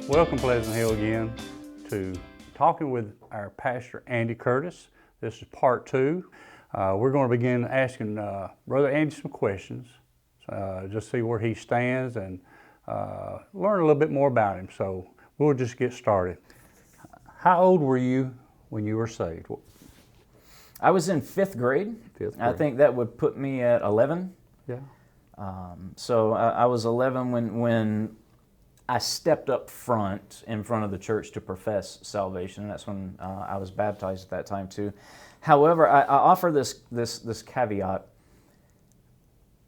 Welcome, Pleasant Hill, again to talking with our pastor, Andy Curtis. This is part two. We're going to begin asking Brother Andy some questions, just see where he stands and learn a little bit more about him. So we'll just get started. How old were you when you were saved? I was in fifth grade. I think that would put me at 11. Yeah. So I was 11 when I stepped up front in front of the church to profess salvation. That's when I was baptized at that time too. However, I offer this caveat.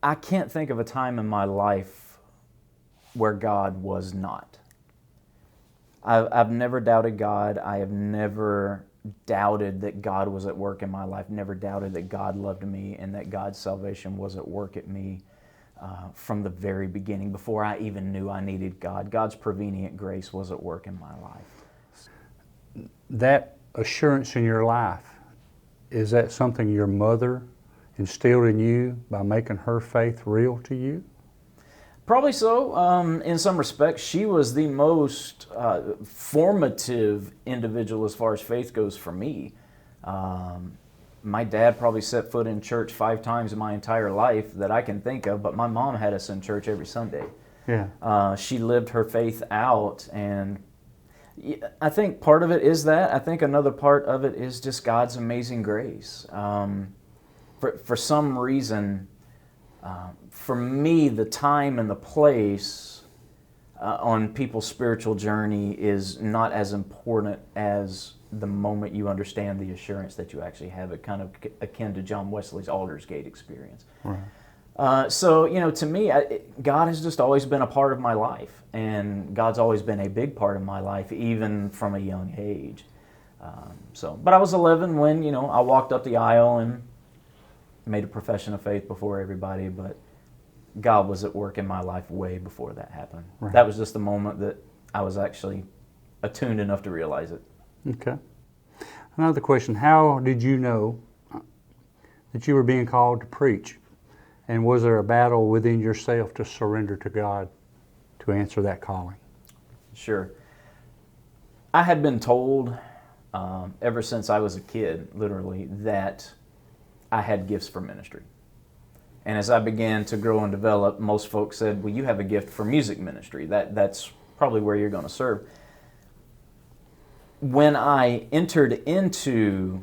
I can't think of a time in my life where God was not. I've never doubted God. I have never doubted that God was at work in my life, never doubted that God loved me and that God's salvation was at work at me from the very beginning, before I even knew I needed God. God's prevenient grace was at work in my life. That assurance in your life, is that something your mother instilled in you by making her faith real to you? Probably so. In some respects, she was the most formative individual as far as faith goes for me. My dad probably set foot in church 5 times in my entire life that I can think of, but my mom had us in church every Sunday. Yeah. She lived her faith out, and I think part of it is that. I think another part of it is just God's amazing grace. For some reason, for me, the time and the place on people's spiritual journey is not as important as the moment you understand the assurance that you actually have it, kind of akin to John Wesley's Aldersgate experience. Right. So, to me, God has just always been a part of my life, and God's always been a big part of my life, even from a young age. But I was 11 when, I walked up the aisle and made a profession of faith before everybody, but God was at work in my life way before that happened. Right. That was just the moment that I was actually attuned enough to realize it. Okay. Another question, how did you know that you were being called to preach? And was there a battle within yourself to surrender to God to answer that calling? Sure. I had been told ever since I was a kid, literally, that I had gifts for ministry. And as I began to grow and develop, most folks said, well, you have a gift for music ministry. That's probably where you're going to serve. When I entered into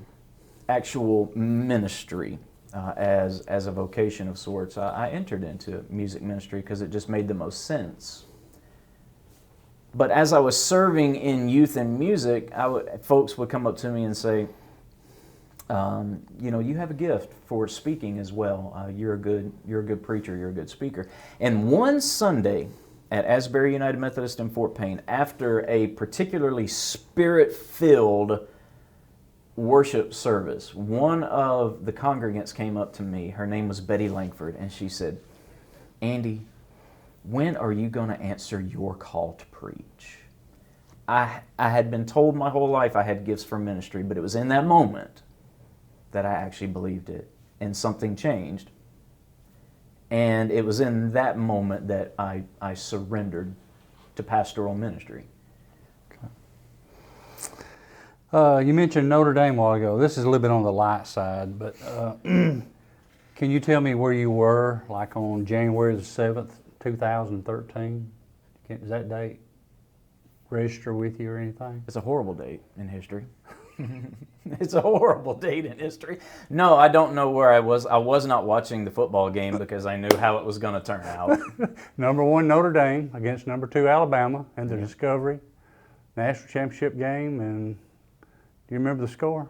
actual ministry as a vocation of sorts, I entered into music ministry because it just made the most sense. But as I was serving in youth and music, folks would come up to me and say, you have a gift for speaking as well. You're a good preacher. You're a good speaker. And one Sunday at Asbury United Methodist in Fort Payne, after a particularly spirit-filled worship service, one of the congregants came up to me. Her name was Betty Langford, and she said, Andy, when are you going to answer your call to preach? I had been told my whole life I had gifts for ministry, but it was in that moment that I actually believed it, and something changed. And it was in that moment that I surrendered to pastoral ministry. Okay. You mentioned Notre Dame a while ago. This is a little bit on the light side, but can you tell me where you were, like on January the 7th, 2013? Does that date register with you or anything? It's a horrible date in history. It's a horrible date in history. No, I don't know where I was. I was not watching the football game because I knew how it was going to turn out. Number 1 Notre Dame against number 2 Alabama in the Discovery National Championship game. And do you remember the score?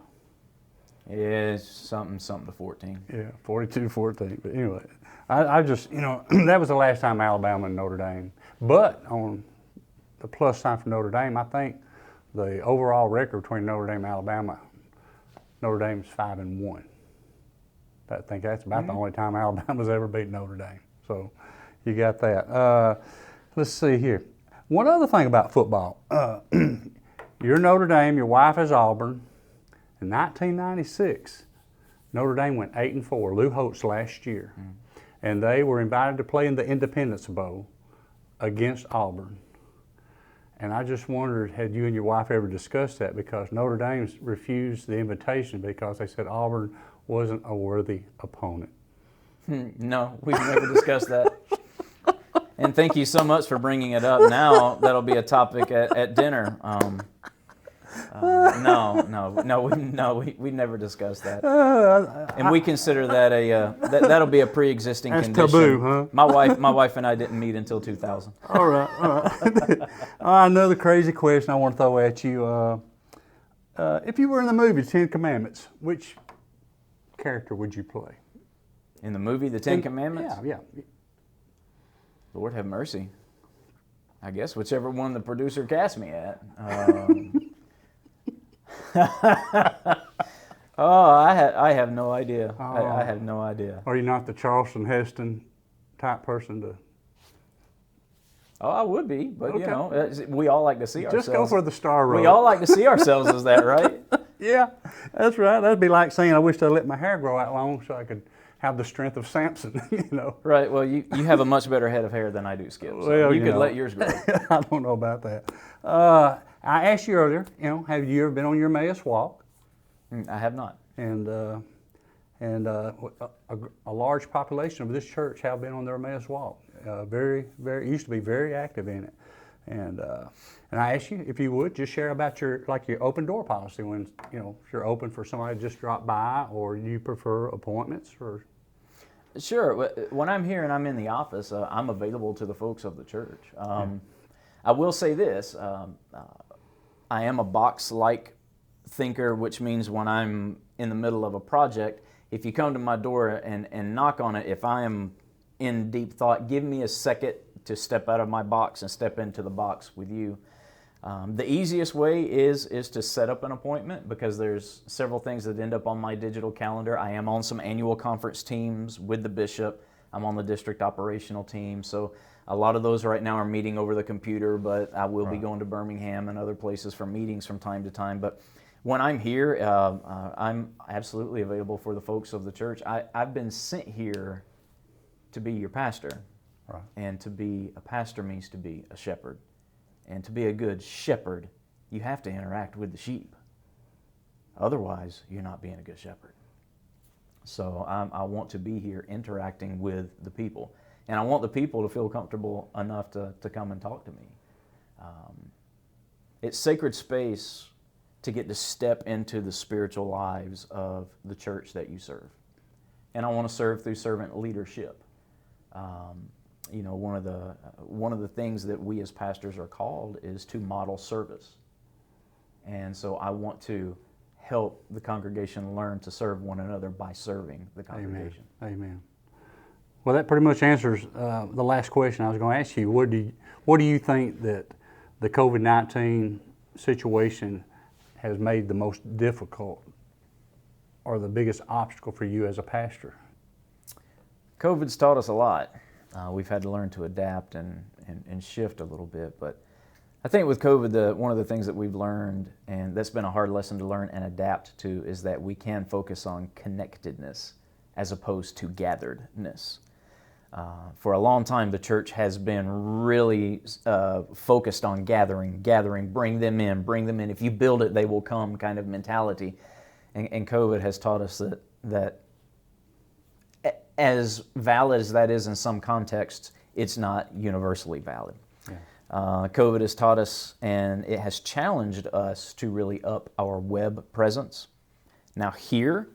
Yeah, it's something to 14. Yeah, 42-14. But anyway, I just, that was the last time Alabama and Notre Dame. But on the plus side for Notre Dame, I think the overall record between Notre Dame and Alabama, Notre Dame's 5-1. I think that's about the only time Alabama's ever beat Notre Dame. So you got that. Let's see here. One other thing about football. You're Notre Dame, your wife is Auburn. In 1996, Notre Dame went 8-4, Lou Holtz last year. And they were invited to play in the Independence Bowl against Auburn. And I just wondered, had you and your wife ever discussed that? Because Notre Dame refused the invitation because they said Auburn wasn't a worthy opponent. No, we've never discussed that. And thank you so much for bringing it up. Now that'll be a topic at dinner. We never discussed that. And we consider that that'll be a pre-existing That's condition. taboo, huh? My wife and I didn't meet until 2000. All right. Another crazy question I want to throw at you. If you were in the movie Ten Commandments, which character would you play? In the movie The Ten Commandments? Yeah. Lord have mercy. I guess whichever one the producer cast me at. I have no idea. I have no idea. Are you not the Charleston Heston type person to? Oh, I would be, but Okay. we all like to see ourselves. Just go for the star role. We all like to see ourselves as that, right? Yeah, that's right. That'd be like saying, I wish I let my hair grow out long so I could have the strength of Samson, Right, well, you have a much better head of hair than I do, Skip. So Well, you could let yours grow. I don't know about that. I asked you earlier, have you ever been on your Emmaus walk? I have not. And a large population of this church have been on their Emmaus walk. Used to be very active in it. And I asked you if you would just share about your open door policy when if you're open for somebody to just drop by, or you prefer appointments or. Sure. When I'm here and I'm in the office, I'm available to the folks of the church. I will say this: I am a box-like thinker, which means when I'm in the middle of a project, if you come to my door and knock on it, if I am in deep thought, give me a second to step out of my box and step into the box with you. The easiest way is to set up an appointment, because there's several things that end up on my digital calendar. I am on some annual conference teams with the bishop. I'm on the district operational team. So a lot of those right now are meeting over the computer, but I will be going to Birmingham and other places for meetings from time to time. But when I'm here, I'm absolutely available for the folks of the church. I've been sent here to be your pastor. Right. And to be a pastor means to be a shepherd. And to be a good shepherd, you have to interact with the sheep. Otherwise, you're not being a good shepherd. So I want to be here interacting with the people. And I want the people to feel comfortable enough to come and talk to me. It's sacred space to get to step into the spiritual lives of the church that you serve. And I want to serve through servant leadership. One of the things that we as pastors are called is to model service. And so I want to help the congregation learn to serve one another by serving the congregation. Amen. Well, that pretty much answers the last question I was going to ask you. What do you think that the COVID-19 situation has made the most difficult or the biggest obstacle for you as a pastor? COVID's taught us a lot. We've had to learn to adapt and shift a little bit. But I think with COVID, one of the things that we've learned, and that's been a hard lesson to learn and adapt to, is that we can focus on connectedness as opposed to gatheredness. For a long time, the church has been really focused on gathering, bring them in. If you build it, they will come kind of mentality. And COVID has taught us that as valid as that is in some contexts, it's not universally valid. Yeah. COVID has taught us, and it has challenged us to really up our web presence. Now here,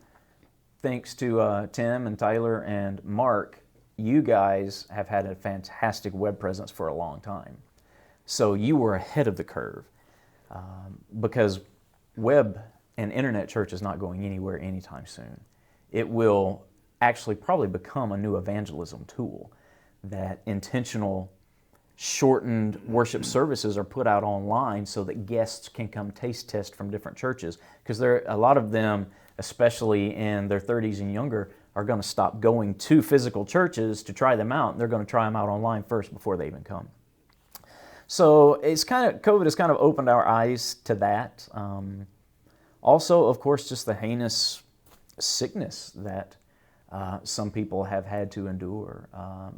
thanks to Tim and Tyler and Mark, you guys have had a fantastic web presence for a long time. So you were ahead of the curve, because web and internet church is not going anywhere anytime soon. It will actually probably become a new evangelism tool, that intentional shortened worship services are put out online so that guests can come taste test from different churches, because a lot of them, especially in their 30s and younger, are going to stop going to physical churches to try them out. They're going to try them out online first before they even come. So COVID has kind of opened our eyes to that. Also, of course, just the heinous sickness that some people have had to endure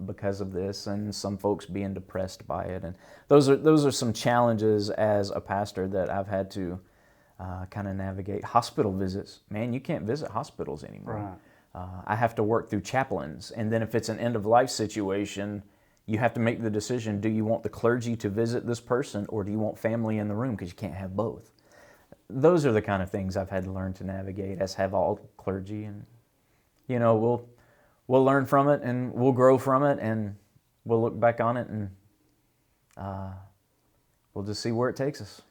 because of this, and some folks being depressed by it. And those are some challenges as a pastor that I've had to kind of navigate. Hospital visits, man, you can't visit hospitals anymore. Right. I have to work through chaplains, and then if it's an end-of-life situation, you have to make the decision, do you want the clergy to visit this person, or do you want family in the room, because you can't have both. Those are the kind of things I've had to learn to navigate, as have all clergy. And we'll learn from it, and we'll grow from it, and we'll look back on it, and we'll just see where it takes us.